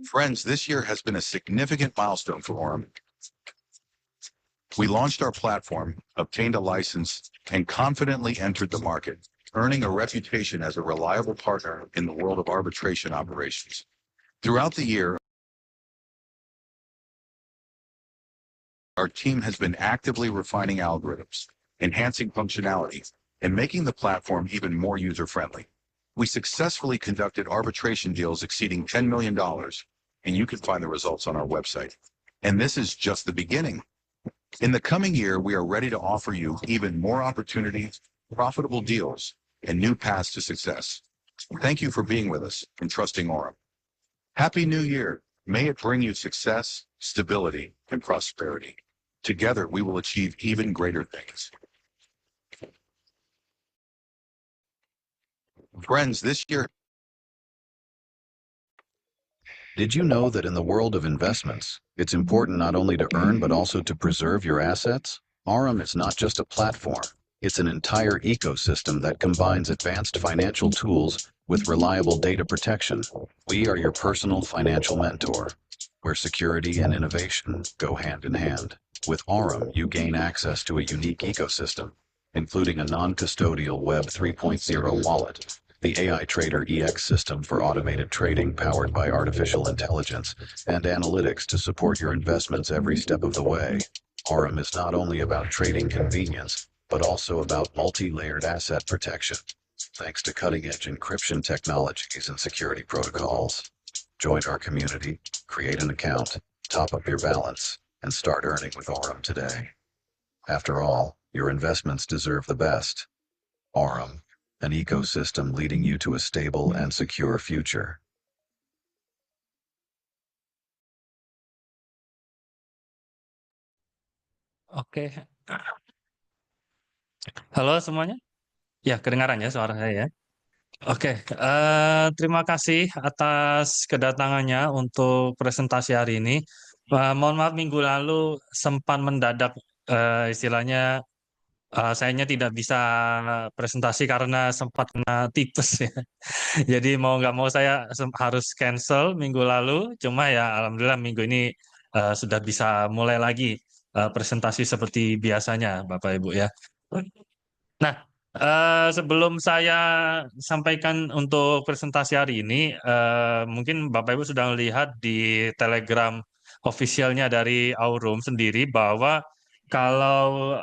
Friends, this year has been a significant milestone for Orem. We launched our platform, obtained a license, and confidently entered the market, earning a reputation as a reliable partner in the world of arbitration operations. Throughout the year, our team has been actively refining algorithms, enhancing functionality, and making the platform even more user-friendly. We successfully conducted arbitration deals exceeding $10 million, and you can find the results on our website. And this is just the beginning. In the coming year, we are ready to offer you even more opportunities, profitable deals, and new paths to success. Thank you for being with us and trusting Orem. Happy New Year. May it bring you success, stability, and prosperity. Together, we will achieve even greater things. Friends, this year... Did you know that in the world of investments, it's important not only to earn but also to preserve your assets? Orem is not just a platform, it's an entire ecosystem that combines advanced financial tools with reliable data protection. We are your personal financial mentor, where security and innovation go hand in hand. With Orem, you gain access to a unique ecosystem, including a non-custodial Web 3.0 wallet, the AI Trader EX system for automated trading powered by artificial intelligence, and analytics to support your investments every step of the way. Orem is not only about trading convenience, but also about multi-layered asset protection, thanks to cutting-edge encryption technologies and security protocols. Join our community, create an account, top up your balance, and start earning with Orem today. After all, your investments deserve the best. Orem, an ecosystem leading you to a stable and secure future. Oke. Halo semuanya. Ya, kedengaran ya suara saya ya. Oke, terima kasih atas kedatangannya untuk presentasi hari ini. Mohon maaf minggu lalu sempat mendadak, istilahnya sayanya tidak bisa presentasi karena sempat kena tipes ya. Jadi mau nggak mau saya harus cancel minggu lalu. Cuma ya alhamdulillah minggu ini sudah bisa mulai lagi presentasi seperti biasanya, Bapak Ibu ya. Nah, sebelum saya sampaikan untuk presentasi hari ini, mungkin Bapak Ibu sudah melihat di Telegram officialnya dari Aurum sendiri bahwa kalau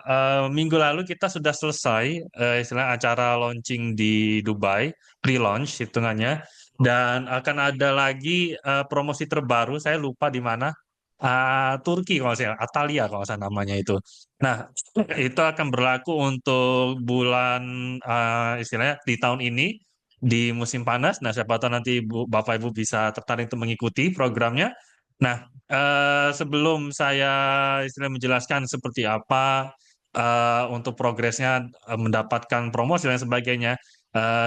minggu lalu kita sudah selesai istilah acara launching di Dubai, pre-launch hitungannya, dan akan ada lagi promosi terbaru, saya lupa di mana, Turki kalau saya, Atalia kalau saya namanya itu. Nah, itu akan berlaku untuk bulan istilahnya di tahun ini di musim panas. Nah, siapa tahu nanti Bapak Ibu bisa tertarik untuk mengikuti programnya. Nah, sebelum saya istilah menjelaskan seperti apa untuk progresnya mendapatkan promosi dan sebagainya,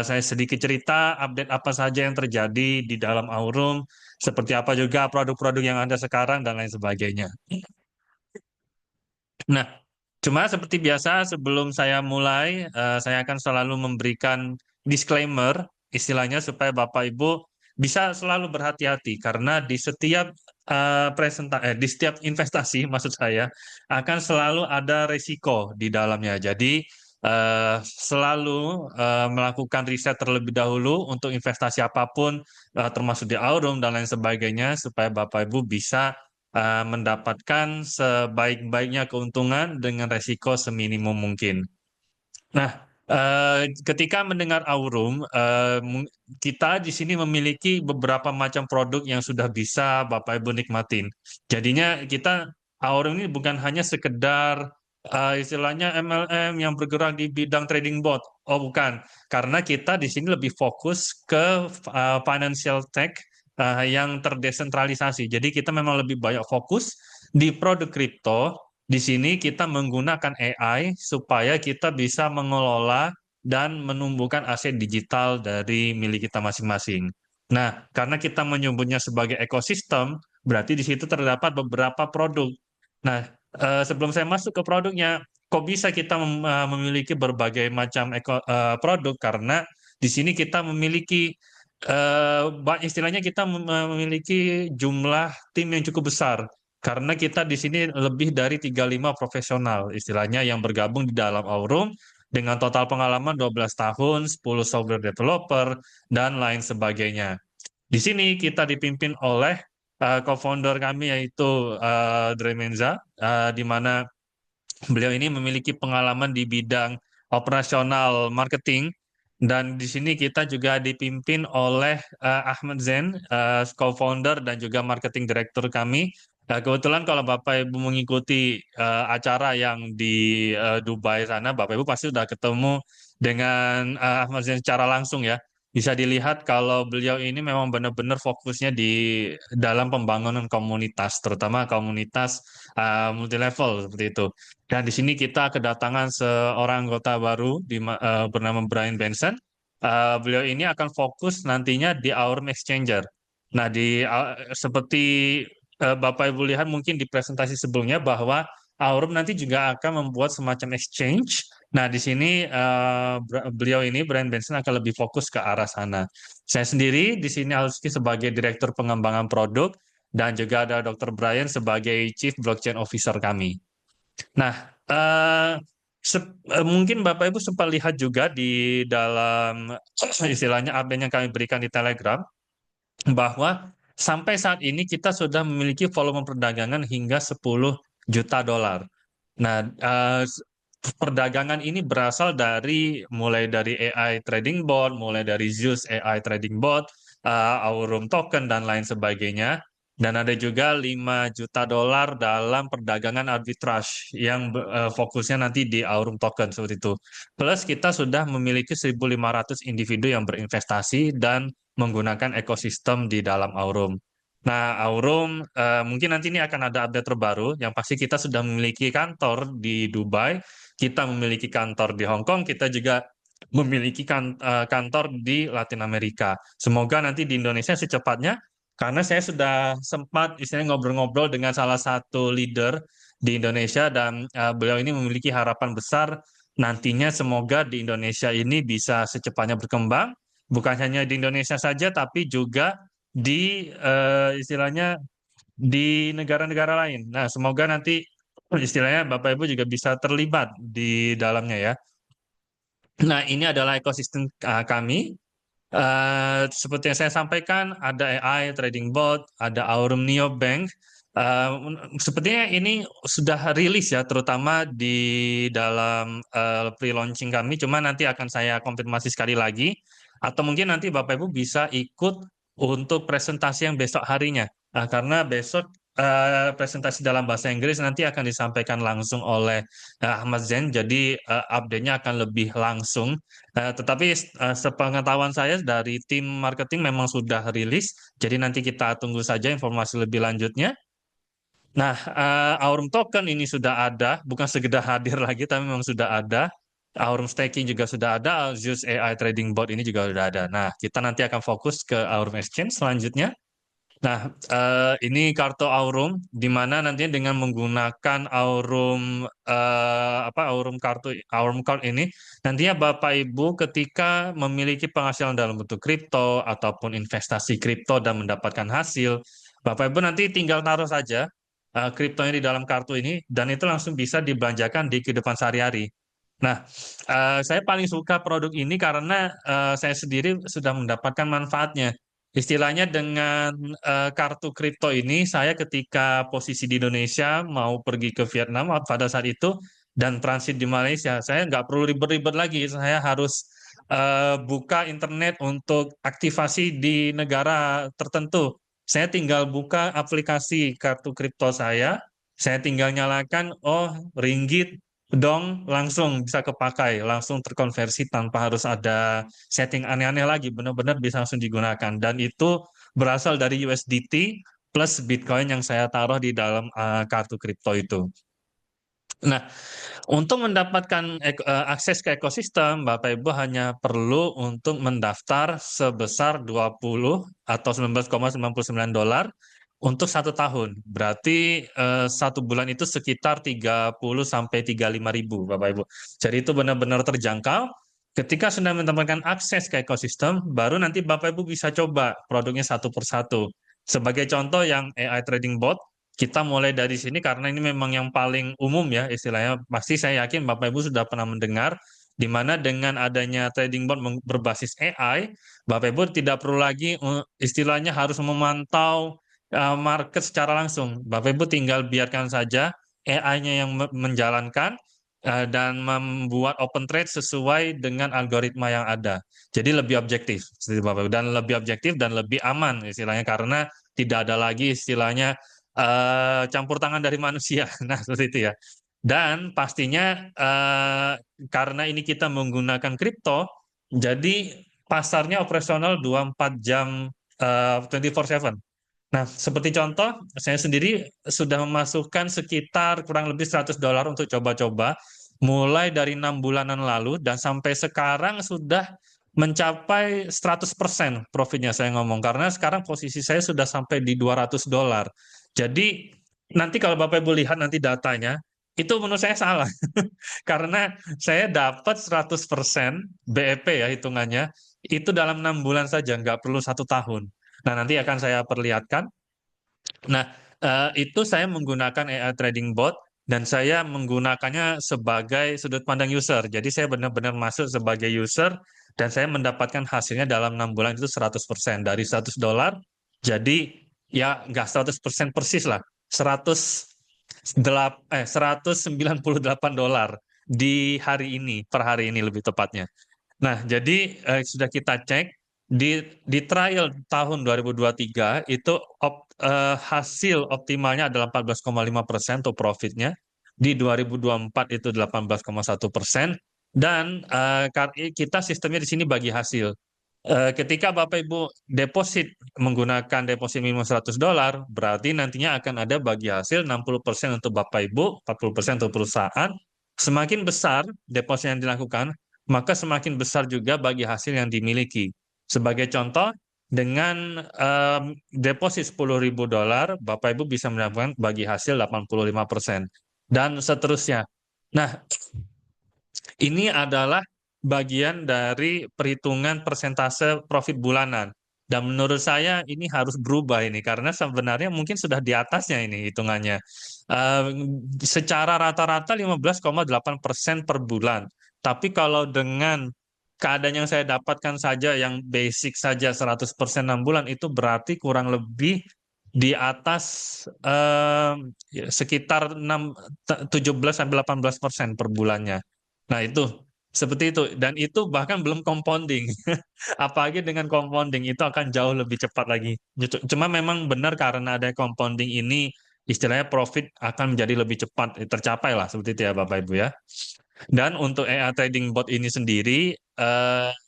saya sedikit cerita update apa saja yang terjadi di dalam Aurum, seperti apa juga produk-produk yang ada sekarang dan lain sebagainya. Nah, cuma seperti biasa sebelum saya mulai, saya akan selalu memberikan disclaimer, istilahnya supaya Bapak Ibu bisa selalu berhati-hati karena di setiap di setiap investasi maksud saya akan selalu ada resiko di dalamnya. Jadi selalu melakukan riset terlebih dahulu untuk investasi apapun, termasuk di Aurum dan lain sebagainya, supaya Bapak Ibu bisa mendapatkan sebaik-baiknya keuntungan dengan resiko seminimum mungkin. Nah, ketika mendengar Aurum, kita di sini memiliki beberapa macam produk yang sudah bisa Bapak Ibu nikmatin. Jadinya kita Aurum ini bukan hanya sekedar istilahnya MLM yang bergerak di bidang trading bot. Oh, bukan. Karena kita di sini lebih fokus ke financial tech yang terdesentralisasi. Jadi kita memang lebih banyak fokus di produk kripto. Di sini kita menggunakan AI supaya kita bisa mengelola dan menumbuhkan aset digital dari milik kita masing-masing. Nah, karena kita menyebutnya sebagai ekosistem, berarti di situ terdapat beberapa produk. Nah, sebelum saya masuk ke produknya, kok bisa kita memiliki berbagai macam produk? Karena di sini kita memiliki istilahnya kita memiliki jumlah tim yang cukup besar karena kita di sini lebih dari 35 profesional istilahnya yang bergabung di dalam Aurum dengan total pengalaman 12 tahun, 10 software developer dan lain sebagainya. Di sini kita dipimpin oleh co-founder kami yaitu Dre Menza, di mana beliau ini memiliki pengalaman di bidang operasional marketing dan di sini kita juga dipimpin oleh Ahmad Zain, co-founder dan juga marketing director kami. Kebetulan kalau Bapak Ibu mengikuti acara yang di Dubai sana, Bapak Ibu pasti sudah ketemu dengan Ahmad Zain secara langsung ya. Bisa dilihat kalau beliau ini memang benar-benar fokusnya di dalam pembangunan komunitas, terutama komunitas multi level seperti itu. Dan di sini kita kedatangan seorang anggota baru bernama Brian Benson. Beliau ini akan fokus nantinya di Aurum Exchanger. Nah, seperti Bapak Ibu lihat mungkin di presentasi sebelumnya bahwa Aurum nanti juga akan membuat semacam exchange. Nah, di sini beliau ini Brian Benson akan lebih fokus ke arah sana. Saya sendiri di sini Alski sebagai Direktur Pengembangan Produk dan juga ada Dr. Brian sebagai Chief Blockchain Officer kami. Nah, mungkin Bapak Ibu sempat lihat juga di dalam istilahnya update yang kami berikan di Telegram bahwa sampai saat ini kita sudah memiliki volume perdagangan hingga 10 juta dolar. Nah, perdagangan ini berasal mulai dari AI trading bot, mulai dari Zeus AI trading bot, Aurum token dan lain sebagainya. Dan ada juga 5 juta dolar dalam perdagangan arbitrage yang fokusnya nanti di Aurum token seperti itu. Plus kita sudah memiliki 1.500 individu yang berinvestasi dan menggunakan ekosistem di dalam Aurum. Nah, Aurum mungkin nanti ini akan ada update terbaru. Yang pasti kita sudah memiliki kantor di Dubai, kita memiliki kantor di Hong Kong, kita juga memiliki kantor di Latin Amerika. Semoga nanti di Indonesia secepatnya, karena saya sudah sempat istilahnya ngobrol-ngobrol dengan salah satu leader di Indonesia dan beliau ini memiliki harapan besar nantinya semoga di Indonesia ini bisa secepatnya berkembang, bukan hanya di Indonesia saja, tapi juga di istilahnya di negara-negara lain. Nah, semoga nanti istilahnya Bapak Ibu juga bisa terlibat di dalamnya ya. Nah, ini adalah ekosistem kami. Seperti yang saya sampaikan, ada AI, trading bot, ada Aurum Neo Bank. Sepertinya ini sudah rilis ya, terutama di dalam pre-launching kami. Cuma nanti akan saya konfirmasi sekali lagi. Atau mungkin nanti Bapak Ibu bisa ikut untuk presentasi yang besok harinya. Karena besok presentasi dalam bahasa Inggris nanti akan disampaikan langsung oleh Ahmad Zain. Jadi update-nya akan lebih langsung. Tetapi sepengetahuan saya dari tim marketing memang sudah rilis, jadi nanti kita tunggu saja informasi lebih lanjutnya. Nah, Aurum Token ini sudah ada, bukan sekedar hadir lagi, tapi memang sudah ada. Aurum Staking juga sudah ada, Zeus AI Trading Bot ini juga sudah ada. Nah, kita nanti akan fokus ke Aurum Exchange selanjutnya. Nah, ini kartu Aurum, di mana nantinya dengan menggunakan Aurum Aurum Card ini, nantinya Bapak Ibu ketika memiliki penghasilan dalam bentuk kripto ataupun investasi kripto dan mendapatkan hasil, Bapak Ibu nanti tinggal taruh saja kriptonya di dalam kartu ini dan itu langsung bisa dibelanjakan di kehidupan sehari-hari. Nah, saya paling suka produk ini karena saya sendiri sudah mendapatkan manfaatnya. Istilahnya dengan kartu kripto ini, saya ketika posisi di Indonesia mau pergi ke Vietnam pada saat itu dan transit di Malaysia, saya nggak perlu ribet-ribet lagi. Saya harus buka internet untuk aktivasi di negara tertentu. Saya tinggal buka aplikasi kartu kripto saya tinggal nyalakan, oh ringgit, dong, langsung bisa kepakai, langsung terkonversi tanpa harus ada setting aneh-aneh lagi, benar-benar bisa langsung digunakan. Dan itu berasal dari USDT plus Bitcoin yang saya taruh di dalam kartu kripto itu. Nah, untuk mendapatkan akses ke ekosistem, Bapak Ibu hanya perlu untuk mendaftar sebesar 20 atau 19,99 dolar untuk 1 tahun. Berarti 1 bulan itu sekitar 30 sampai 35 ribu, Bapak Ibu. Jadi itu benar-benar terjangkau. Ketika sudah mendapatkan akses ke ekosistem, baru nanti Bapak Ibu bisa coba produknya satu persatu. Sebagai contoh yang AI Trading Bot, kita mulai dari sini karena ini memang yang paling umum ya istilahnya. Pasti saya yakin Bapak Ibu sudah pernah mendengar, di mana dengan adanya trading bot berbasis AI, Bapak Ibu tidak perlu lagi istilahnya harus memantau market secara langsung. Bapak Ibu tinggal biarkan saja AI-nya yang menjalankan, dan membuat open trade sesuai dengan algoritma yang ada. Jadi lebih objektif, seperti Bapak Ibu, dan lebih objektif dan lebih aman istilahnya karena tidak ada lagi istilahnya campur tangan dari manusia. Nah, seperti itu ya. Dan pastinya karena ini kita menggunakan kripto, jadi pasarnya operasional 24 jam 24/7. Nah, seperti contoh, saya sendiri sudah memasukkan sekitar kurang lebih $100 untuk coba-coba, mulai dari 6 bulanan lalu, dan sampai sekarang sudah mencapai 100% profitnya saya ngomong, karena sekarang posisi saya sudah sampai di $200. Jadi, nanti kalau Bapak Ibu lihat nanti datanya, itu menurut saya salah. Karena saya dapat 100% BEP ya hitungannya, itu dalam 6 bulan saja, nggak perlu 1 tahun. Nah, nanti akan saya perlihatkan. Nah, itu saya menggunakan AI Trading Bot dan saya menggunakannya sebagai sudut pandang user. Jadi saya benar-benar masuk sebagai user dan saya mendapatkan hasilnya dalam 6 bulan itu 100%. Dari $100, jadi ya nggak 100% persis lah. 198 di hari ini, per hari ini lebih tepatnya. Nah, jadi sudah kita cek di trial tahun 2023 itu hasil optimalnya adalah 14,5% untuk profitnya. Di 2024 itu 18,1%, dan kita sistemnya di sini bagi hasil. Ketika Bapak Ibu deposit menggunakan deposit minimum $100, berarti nantinya akan ada bagi hasil 60% untuk Bapak Ibu, 40% untuk perusahaan. Semakin besar deposit yang dilakukan, maka semakin besar juga bagi hasil yang dimiliki. Sebagai contoh, dengan deposit $10.000, Bapak Ibu bisa mendapatkan bagi hasil 85%, dan seterusnya. Nah, ini adalah bagian dari perhitungan persentase profit bulanan. Dan menurut saya ini harus berubah ini, karena sebenarnya mungkin sudah di atasnya ini hitungannya. Eh, Secara rata-rata 15,8% per bulan. Tapi kalau dengan keadaan yang saya dapatkan saja, yang basic saja 100% 6 bulan, itu berarti kurang lebih di atas sekitar 17-18% per bulannya. Nah, itu seperti itu, dan itu bahkan belum compounding. Apalagi dengan compounding itu akan jauh lebih cepat lagi. Cuma memang benar karena ada compounding ini, istilahnya profit akan menjadi lebih cepat tercapai lah, seperti itu ya Bapak Ibu ya. Dan untuk AI trading bot ini sendiri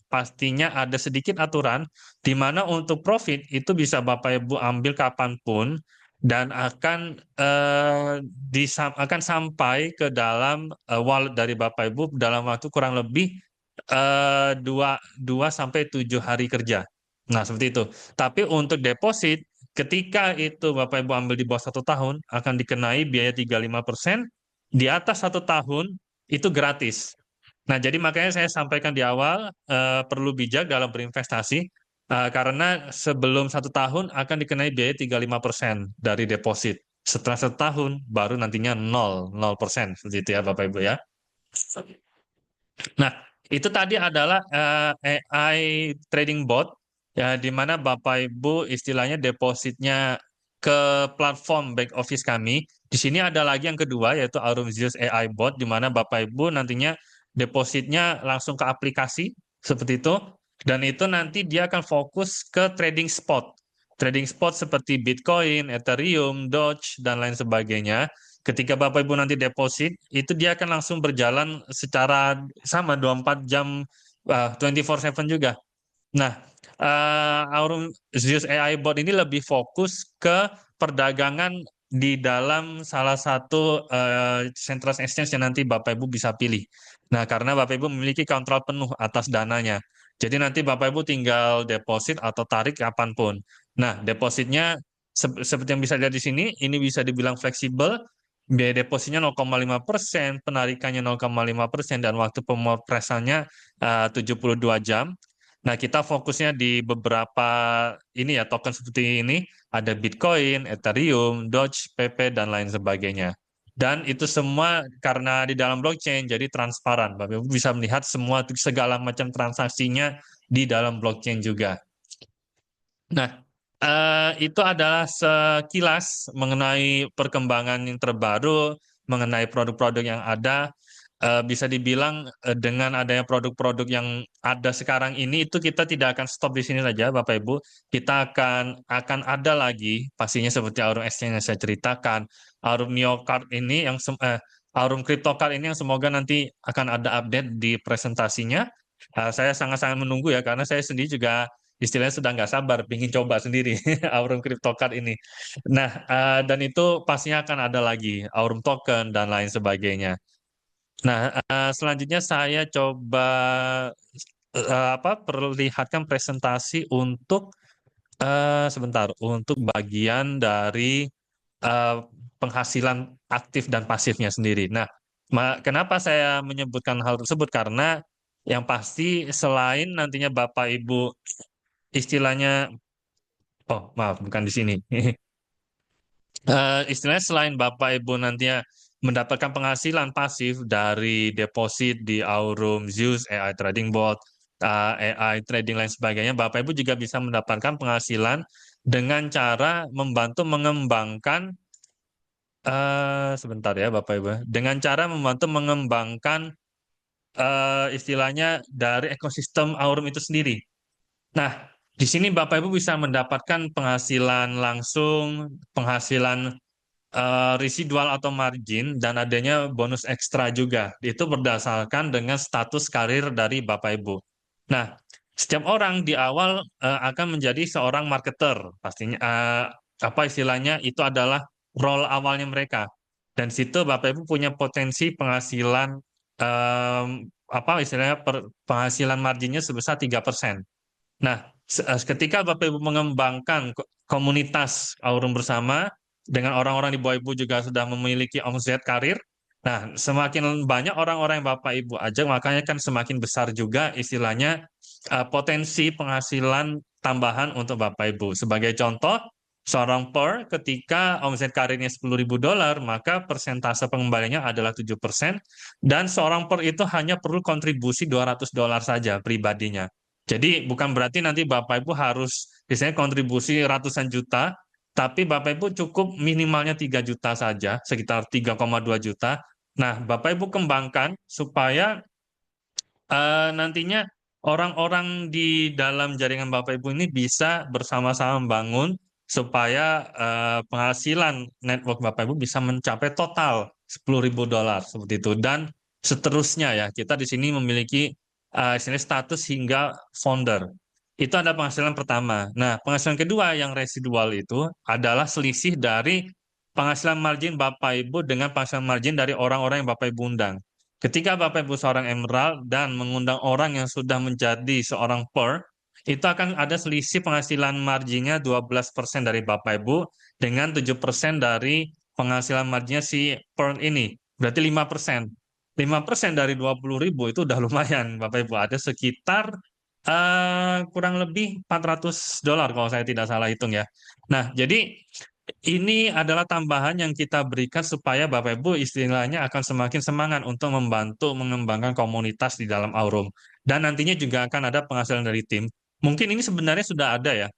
pastinya ada sedikit aturan di mana untuk profit itu bisa Bapak Ibu ambil kapanpun dan akan sampai ke dalam wallet dari Bapak Ibu dalam waktu kurang lebih 2 sampai 7 hari kerja. Nah, seperti itu. Tapi untuk deposit, ketika itu Bapak Ibu ambil di bawah 1 tahun, akan dikenai biaya 35%, di atas 1 tahun itu gratis. Nah, jadi makanya saya sampaikan di awal, perlu bijak dalam berinvestasi, karena sebelum 1 tahun akan dikenai biaya 35% dari deposit. Setelah 1 tahun, baru nantinya 0%. Seperti itu ya Bapak Ibu ya. Nah, itu tadi adalah AI trading bot, ya, di mana Bapak Ibu istilahnya depositnya ke platform back office kami. Di sini ada lagi yang kedua, yaitu Aurum Zeus AI Bot, di mana Bapak Ibu nantinya depositnya langsung ke aplikasi, seperti itu. Dan itu nanti dia akan fokus ke trading spot. Trading spot seperti Bitcoin, Ethereum, Doge, dan lain sebagainya. Ketika Bapak Ibu nanti deposit, itu dia akan langsung berjalan secara sama 24 jam, 24/7 juga. Nah, Aurum Zeus AI Bot ini lebih fokus ke perdagangan di dalam salah satu central exchange yang nanti Bapak Ibu bisa pilih. Nah, karena Bapak Ibu memiliki kontrol penuh atas dananya. Jadi nanti Bapak Ibu tinggal deposit atau tarik kapanpun. Nah, depositnya seperti yang bisa dilihat di sini, ini bisa dibilang fleksibel. biaya depositnya 0,5%, penarikannya 0,5%, dan waktu pemrosesannya 72 jam. Nah, kita fokusnya di beberapa ini ya, token seperti ini, ada Bitcoin, Ethereum, Doge, PP, dan lain sebagainya. Dan itu semua karena di dalam blockchain, jadi transparan. Bapak Ibu bisa melihat semua segala macam transaksinya di dalam blockchain juga. Nah, itu adalah sekilas mengenai perkembangan yang terbaru, mengenai produk-produk yang ada. Bisa dibilang dengan adanya produk-produk yang ada sekarang ini, itu kita tidak akan stop di sini saja, Bapak Ibu. Kita akan ada lagi, pastinya seperti Aurum Exchange yang saya ceritakan, Aurum Neo Card ini Aurum Crypto Card ini yang semoga nanti akan ada update di presentasinya. Saya sangat-sangat menunggu ya, karena saya sendiri juga istilahnya sudah nggak sabar, ingin coba sendiri Aurum Crypto Card ini. Nah, dan itu pastinya akan ada lagi Aurum Token dan lain sebagainya. Nah, selanjutnya saya coba perlihatkan presentasi untuk sebentar untuk bagian dari eh, penghasilan aktif dan pasifnya sendiri. Nah, kenapa saya menyebutkan hal tersebut? Karena yang pasti selain nantinya Bapak Ibu istilahnya, oh maaf bukan di sini. Istilahnya selain Bapak Ibu nantinya mendapatkan penghasilan pasif dari deposit di Aurum, Zeus, AI Trading Bot, AI Trading lain sebagainya, Bapak Ibu juga bisa mendapatkan penghasilan dengan cara membantu mengembangkan, sebentar ya Bapak Ibu, dengan cara membantu mengembangkan istilahnya dari ekosistem Aurum itu sendiri. Nah, di sini Bapak Ibu bisa mendapatkan penghasilan langsung, penghasilan residual atau margin, dan adanya bonus ekstra juga. Itu berdasarkan dengan status karir dari Bapak Ibu. Nah, setiap orang di awal akan menjadi seorang marketer. Pastinya apa istilahnya itu adalah role awalnya mereka. Dan situ Bapak Ibu punya potensi penghasilan em, apa istilahnya penghasilan marginnya sebesar 3%. Nah, ketika Bapak Ibu mengembangkan komunitas Aurum bersama dengan orang-orang di bawah Ibu juga sudah memiliki omset karir. Nah, semakin banyak orang-orang yang Bapak Ibu ajak, makanya kan semakin besar juga istilahnya potensi penghasilan tambahan untuk Bapak Ibu. Sebagai contoh, seorang per ketika omset karirnya $10.000, maka persentase pengembaliannya adalah 7%, dan seorang per itu hanya perlu kontribusi $200 saja pribadinya. Jadi bukan berarti nanti Bapak Ibu harus misalnya kontribusi ratusan juta, tapi Bapak Ibu cukup minimalnya 3 juta saja, sekitar 3,2 juta. Nah, Bapak Ibu kembangkan supaya nantinya orang-orang di dalam jaringan Bapak Ibu ini bisa bersama-sama membangun supaya penghasilan network Bapak Ibu bisa mencapai total $10.000 seperti itu, dan seterusnya ya. Kita di sini memiliki istilahnya status hingga founder. Itu ada penghasilan pertama. Nah, penghasilan kedua yang residual itu adalah selisih dari penghasilan margin Bapak Ibu dengan penghasilan margin dari orang-orang yang Bapak Ibu undang. Ketika Bapak Ibu seorang emerald dan mengundang orang yang sudah menjadi seorang pearl, itu akan ada selisih penghasilan marginnya 12% dari Bapak Ibu dengan 7% dari penghasilan marginnya si pearl ini. Berarti 5%. 5% dari 20.000 itu udah lumayan Bapak Ibu. Ada sekitar kurang lebih $400 kalau saya tidak salah hitung ya. Nah, jadi ini adalah tambahan yang kita berikan supaya Bapak Ibu istilahnya akan semakin semangat untuk membantu mengembangkan komunitas di dalam Aurum. Dan nantinya juga akan ada penghasilan dari tim. Mungkin ini sebenarnya sudah ada ya.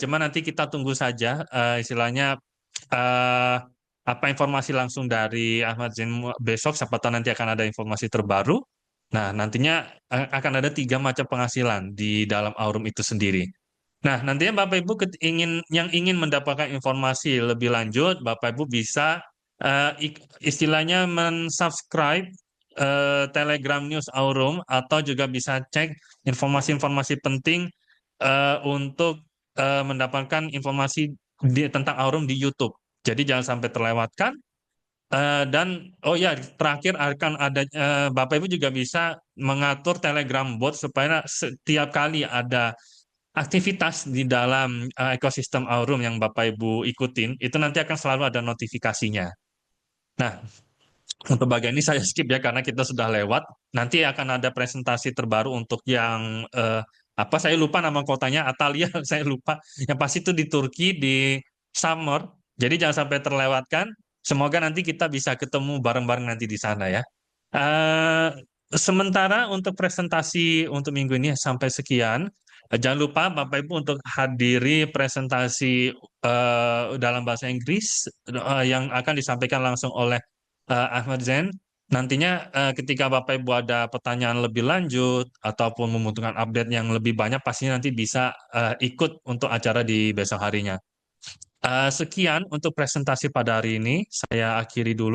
Cuma nanti kita tunggu saja istilahnya eh, apa informasi langsung dari Ahmad Zain besok. Siapa tahu nanti akan ada informasi terbaru. Nah, nantinya akan ada 3 macam penghasilan di dalam Aurum itu sendiri. Nah, nantinya Bapak Ibu yang ingin mendapatkan informasi lebih lanjut, Bapak Ibu bisa istilahnya mensubscribe Telegram News Aurum, atau juga bisa cek informasi-informasi penting untuk mendapatkan informasi tentang Aurum di YouTube. Jadi jangan sampai terlewatkan. Dan oh ya, terakhir akan ada Bapak Ibu juga bisa mengatur Telegram bot supaya setiap kali ada aktivitas di dalam ekosistem Aurum yang Bapak Ibu ikutin, itu nanti akan selalu ada notifikasinya. Nah, untuk bagian ini saya skip ya karena kita sudah lewat. Nanti akan ada presentasi terbaru untuk yang apa saya lupa nama kotanya, Atalia saya lupa. Yang pasti itu di Turki di summer. Jadi jangan sampai terlewatkan. Semoga nanti kita bisa ketemu bareng-bareng nanti di sana ya. Eh, Sementara untuk presentasi untuk minggu ini sampai sekian. Jangan lupa Bapak Ibu untuk hadiri presentasi dalam bahasa Inggris yang akan disampaikan langsung oleh Ahmad Zain. Nantinya ketika Bapak Ibu ada pertanyaan lebih lanjut ataupun membutuhkan update yang lebih banyak, pastinya nanti bisa ikut untuk acara di besok harinya. Sekian untuk presentasi pada hari ini. Saya akhiri dulu.